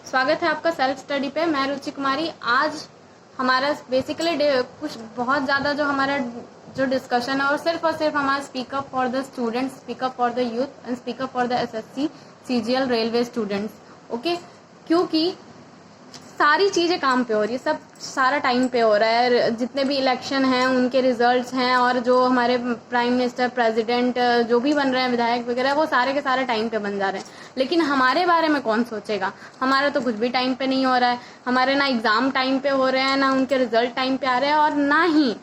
स्वागत है आपका सेल्फ स्टडी पे। मैं रुचि कुमारी। आज हमारा बेसिकली कुछ बहुत ज़्यादा जो हमारा जो डिस्कशन है और सिर्फ हमारा speak up for the students, speak up for the youth and speak up for the assessee CGL railway students. Okay, क्योंकि सारी चीज़ें काम पे हो रही है, सब सारा टाइम पे हो रहा है। जितने भी इलेक्शन हैं उनके रिजल्ट्स हैं और जो हमारे प्राइम मिनिस्टर, प्रेसिडेंट जो भी बन रहे हैं, विधायक वगैरह, वो सारे के सारे टाइम पे बन जा रहे हैं। लेकिन हमारे बारे में कौन सोचेगा? हमारा तो कुछ भी टाइम पे नहीं हो रहा है। हमारे ना एग्ज़ाम टाइम पे हो रहे हैं, ना उनके रिजल्ट टाइम पे आ रहे हैं और ना ही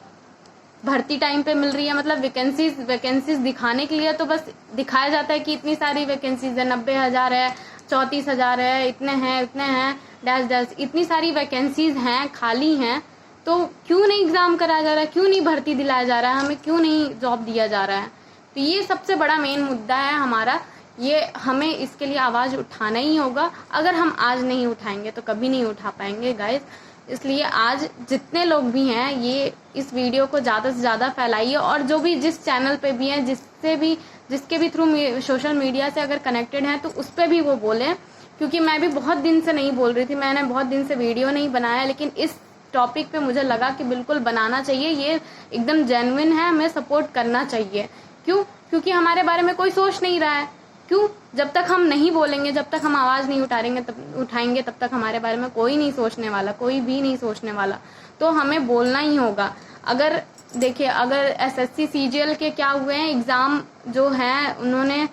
भर्ती टाइम पे मिल रही है। मतलब वैकेंसीज दिखाने के लिए तो बस दिखाया जाता है कि इतनी सारी वैकेंसीज है, 90,000 है, 34,000 है, इतने हैं डैश डैश, इतनी सारी वैकेंसीज हैं, खाली हैं। तो क्यों नहीं एग्ज़ाम कराया जा रहा है? क्यों नहीं भर्ती दिलाया जा रहा है? हमें क्यों नहीं जॉब दिया जा रहा है? तो ये सबसे बड़ा मेन मुद्दा है हमारा। ये हमें इसके लिए आवाज़ उठाना ही होगा। अगर हम आज नहीं उठाएंगे तो कभी नहीं उठा पाएंगे गाइस। इसलिए आज जितने लोग भी हैं, ये इस वीडियो को ज़्यादा से ज़्यादा फैलाइए और जो भी जिस चैनल पे भी हैं, जिसके भी थ्रू सोशल मीडिया से अगर कनेक्टेड हैं तो उस पर भी वो बोलें। क्योंकि मैं भी बहुत दिन से नहीं बोल रही थी, मैंने बहुत दिन से वीडियो नहीं बनाया, लेकिन इस टॉपिक पे मुझे लगा कि बिल्कुल बनाना चाहिए। ये एकदम जेन्युइन है, हमें सपोर्ट करना चाहिए। क्यों? क्योंकि हमारे बारे में कोई सोच नहीं रहा है। क्यों? जब तक हम नहीं बोलेंगे, जब तक हम आवाज़ नहीं उठाएंगे तब तक हमारे बारे में कोई नहीं सोचने वाला, कोई भी नहीं सोचने वाला। तो हमें बोलना ही होगा। अगर देखिए, अगर एसएससी सीजीएल के क्या हुए हैं एग्ज़ाम जो हैं, उन्होंने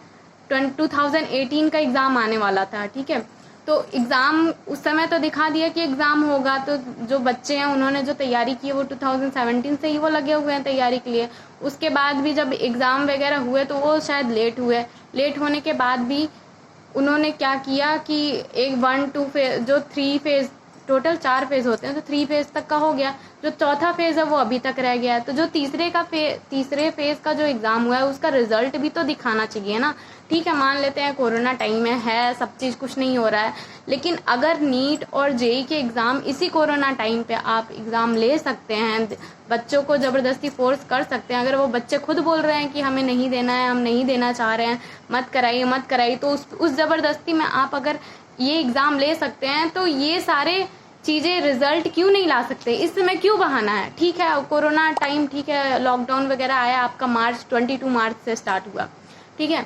2018 का एग्ज़ाम आने वाला था, ठीक है। तो एग्ज़ाम उस समय तो दिखा दिया कि एग्ज़ाम होगा। तो जो बच्चे हैं उन्होंने जो तैयारी की है वो 2017 से ही वो लगे हुए हैं तैयारी के लिए। उसके बाद भी जब एग्ज़ाम वगैरह हुए तो वो शायद लेट हुए। लेट होने के बाद भी उन्होंने क्या किया कि एक 1-2 फेज, जो 3 फेज, टोटल 4 फेज होते हैं, तो 3 फेज तक का हो गया। जो चौथा फेज है वो अभी तक रह गया है। तो जो तीसरे फेज का जो एग्ज़ाम हुआ है उसका रिजल्ट भी तो दिखाना चाहिए ना। ठीक है, मान लेते हैं कोरोना टाइम में है, सब चीज़ कुछ नहीं हो रहा है, लेकिन अगर नीट और जेई के एग्ज़ाम इसी कोरोना टाइम पे आप एग्ज़ाम ले सकते हैं, बच्चों को ज़बरदस्ती फोर्स कर सकते हैं। अगर वो बच्चे खुद बोल रहे हैं कि हमें नहीं देना है, हम नहीं देना चाह रहे हैं, मत कराइए, तो उस ज़बरदस्ती में आप अगर ये एग्ज़ाम ले सकते हैं तो ये सारे चीज़ें रिजल्ट क्यों नहीं ला सकते? इस समय क्यों बहाना है? ठीक है, कोरोना टाइम, ठीक है, लॉकडाउन वगैरह आया आपका 22 मार्च से स्टार्ट हुआ, ठीक है।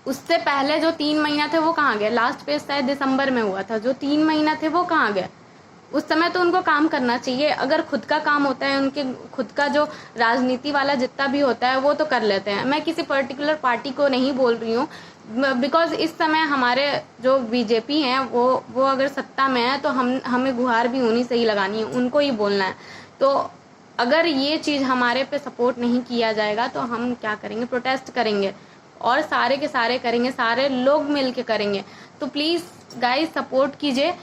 उससे पहले जो 3 महीना थे वो कहाँ गए? लास्ट फेज शायद दिसंबर में हुआ था। जो 3 महीना थे वो कहाँ गए? उस समय तो उनको काम करना चाहिए। अगर खुद का काम होता है, उनके खुद का जो राजनीति वाला जितना भी होता है वो तो कर लेते हैं। मैं किसी पर्टिकुलर पार्टी को नहीं बोल रही हूँ, बिकॉज इस समय हमारे जो बीजेपी हैं वो अगर सत्ता में है तो हमें गुहार भी उन्हीं से ही लगानी है, उनको ही बोलना है। तो अगर ये चीज़ हमारे पे सपोर्ट नहीं किया जाएगा तो हम क्या करेंगे? प्रोटेस्ट करेंगे और सारे के सारे करेंगे, सारे लोग मिल के करेंगे। तो प्लीज़ गाइस सपोर्ट कीजिए।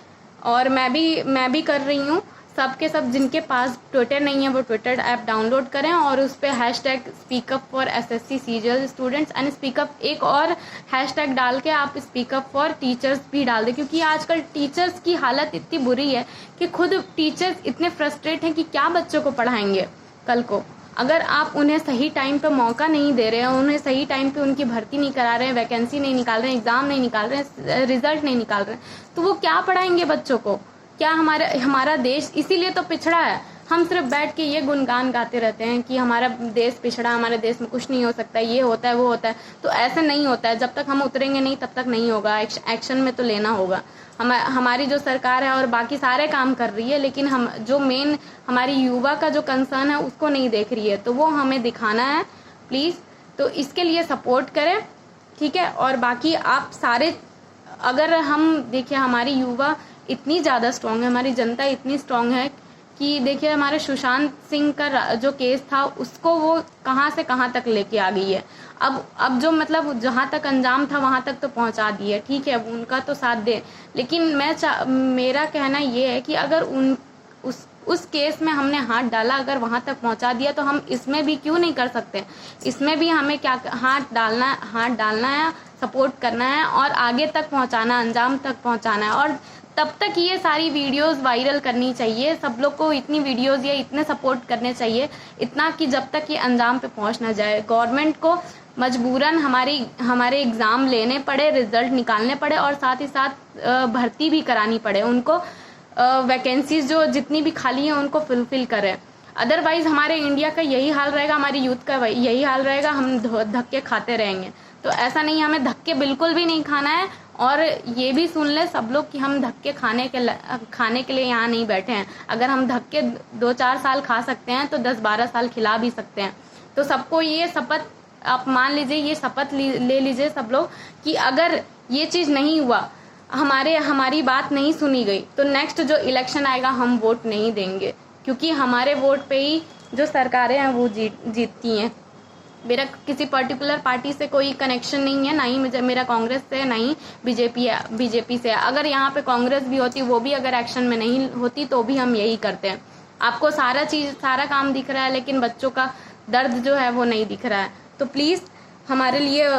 और मैं भी कर रही हूँ। सबके सब जिनके पास ट्विटर नहीं है वो ट्विटर ऐप डाउनलोड करें और उस पर hashtag speak up for SSC CGL students and speak up, एक और हैशटैग डाल के आप स्पीकअप फॉर टीचर्स भी डाल दें। क्योंकि आजकल टीचर्स की हालत इतनी बुरी है कि खुद टीचर्स इतने फ्रस्ट्रेट हैं कि क्या बच्चों को पढ़ाएंगे कल को। अगर आप उन्हें सही टाइम पे मौका नहीं दे रहे हैं, उन्हें सही टाइम पे उनकी भर्ती नहीं करा रहे हैं, वैकेंसी नहीं निकाल रहे हैं, एग्ज़ाम नहीं निकाल रहे हैं, रिजल्ट नहीं निकाल रहे हैं, तो वो क्या पढ़ाएंगे बच्चों को? क्या हमारा देश इसीलिए तो पिछड़ा है। हम सिर्फ बैठ के ये गुणगान गाते रहते हैं कि हमारा देश पिछड़ा, हमारे देश में कुछ नहीं हो सकता, ये होता है वो होता है। तो ऐसे नहीं होता है। जब तक हम उतरेंगे नहीं तब तक नहीं होगा। एक्शन में तो लेना होगा। हमारी जो सरकार है और बाकी सारे काम कर रही है, लेकिन हम जो मेन हमारी युवा का जो कंसर्न है उसको नहीं देख रही है। तो वो हमें दिखाना है प्लीज़। तो इसके लिए सपोर्ट करें, ठीक है। और बाकी आप सारे, अगर हम देखिए हमारी युवा इतनी ज़्यादा स्ट्रांग है, हमारी जनता इतनी स्ट्रांग है कि देखिए हमारे सुशांत सिंह का जो केस था उसको वो कहाँ से कहाँ तक लेके आ गई है। अब जो मतलब जहाँ तक अंजाम था वहाँ तक तो पहुँचा दी है, ठीक है, उनका तो साथ दे। लेकिन मेरा कहना ये है कि अगर उस केस में हमने हाथ डाला, अगर वहाँ तक पहुँचा दिया तो हम इसमें भी क्यों नहीं कर सकते? इसमें भी हमें क्या हाथ डालना है, सपोर्ट करना है और आगे तक पहुँचाना, अंजाम तक पहुँचाना है। और तब तक ये सारी वीडियोस वायरल करनी चाहिए। सब लोग को इतनी वीडियोस या इतने सपोर्ट करने चाहिए, इतना कि जब तक ये अंजाम पे पहुंच ना जाए। गवर्नमेंट को मजबूरन हमारे एग्ज़ाम लेने पड़े, रिजल्ट निकालने पड़े और साथ ही साथ भर्ती भी करानी पड़े उनको, वैकेंसीज जो जितनी भी खाली हैं उनको फुलफिल करें। अदरवाइज़ हमारे इंडिया का यही हाल रहेगा, हमारी यूथ का यही हाल रहेगा, हम धक्के खाते रहेंगे। तो ऐसा नहीं, हमें धक्के बिल्कुल भी नहीं खाना है। और ये भी सुन ले सब लोग कि हम धक्के खाने के लिए यहाँ नहीं बैठे हैं। अगर हम धक्के 2-4 साल खा सकते हैं तो 10-12 साल खिला भी सकते हैं। तो सबको ये शपथ आप मान लीजिए, ये शपथ ले लीजिए सब लोग कि अगर ये चीज़ नहीं हुआ, हमारी बात नहीं सुनी गई, तो नेक्स्ट जो इलेक्शन आएगा हम वोट नहीं देंगे, क्योंकि हमारे वोट पे ही जो सरकारें हैं वो जीतती हैं। मेरा किसी पर्टिकुलर पार्टी से कोई कनेक्शन नहीं है, ना ही मेरा कांग्रेस से, ना ही बीजेपी से। अगर यहाँ पे कांग्रेस भी होती, वो भी अगर एक्शन में नहीं होती, तो भी हम यही करते हैं। आपको सारा काम दिख रहा है, लेकिन बच्चों का दर्द जो है वो नहीं दिख रहा है। तो प्लीज़ हमारे लिए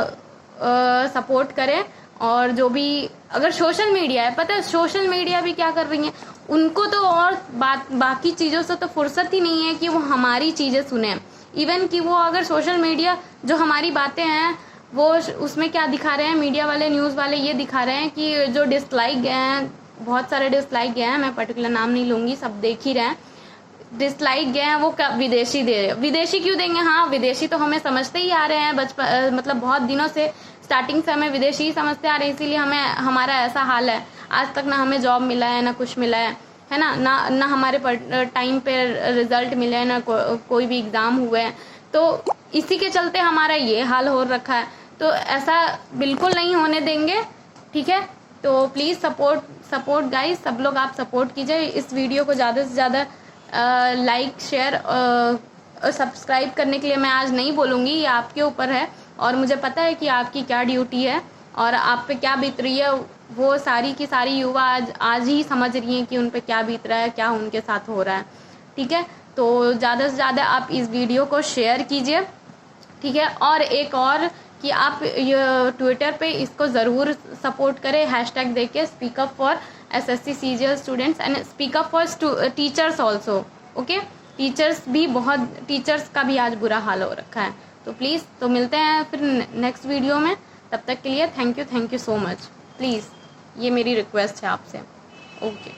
सपोर्ट करें। और जो भी अगर सोशल मीडिया है, पता है सोशल मीडिया भी क्या कर रही है, उनको तो और बाकी चीज़ों से तो फुर्सत ही नहीं है कि वो हमारी चीज़ें सुने। इवन कि वो अगर सोशल मीडिया जो हमारी बातें हैं वो उसमें क्या दिखा रहे हैं, मीडिया वाले, न्यूज़ वाले ये दिखा रहे हैं कि जो डिसलाइक गए हैं, बहुत सारे डिसलाइक गए हैं, मैं पर्टिकुलर नाम नहीं लूँगी, सब देख ही रहे हैं, डिसलाइक गए हैं वो विदेशी दे रहे हैं। विदेशी क्यों देंगे? हाँ, विदेशी तो हमें समझते ही आ रहे हैं बचपन, मतलब बहुत दिनों से, स्टार्टिंग से हमें विदेशी ही समझते आ रहे हैं, इसीलिए हमारा ऐसा हाल है। आज तक ना हमें जॉब मिला है, ना कुछ मिला है ना हमारे टाइम पे रिजल्ट मिले, ना कोई भी एग्ज़ाम हुए हैं। तो इसी के चलते हमारा ये हाल हो रखा है। तो ऐसा बिल्कुल नहीं होने देंगे, ठीक है? तो प्लीज़ सपोर्ट गाइस, सब लोग आप सपोर्ट कीजिए। इस वीडियो को ज़्यादा से ज़्यादा लाइक, शेयर और सब्सक्राइब करने के लिए मैं आज नहीं बोलूँगी, ये आपके ऊपर है। और मुझे पता है कि आपकी क्या ड्यूटी है और आप पे क्या बीत रही है, वो सारी की सारी युवा आज ही समझ रही हैं कि उन पे क्या बीत रहा है, क्या उनके साथ हो रहा है, ठीक है? तो ज़्यादा से ज़्यादा आप इस वीडियो को शेयर कीजिए, ठीक है? और एक और कि आप ट्विटर पे इसको ज़रूर सपोर्ट करें, हैशटैग देके speak up for SSC CGL students and speak up for teachers also, okay? Teachers का भी आज बुरा हाल हो रखा है। तो प्लीज़, तो मिलते हैं फिर नेक्स्ट वीडियो में। तब तक के लिए thank you so much. Please, ये मेरी रिक्वेस्ट है आपसे, ओके।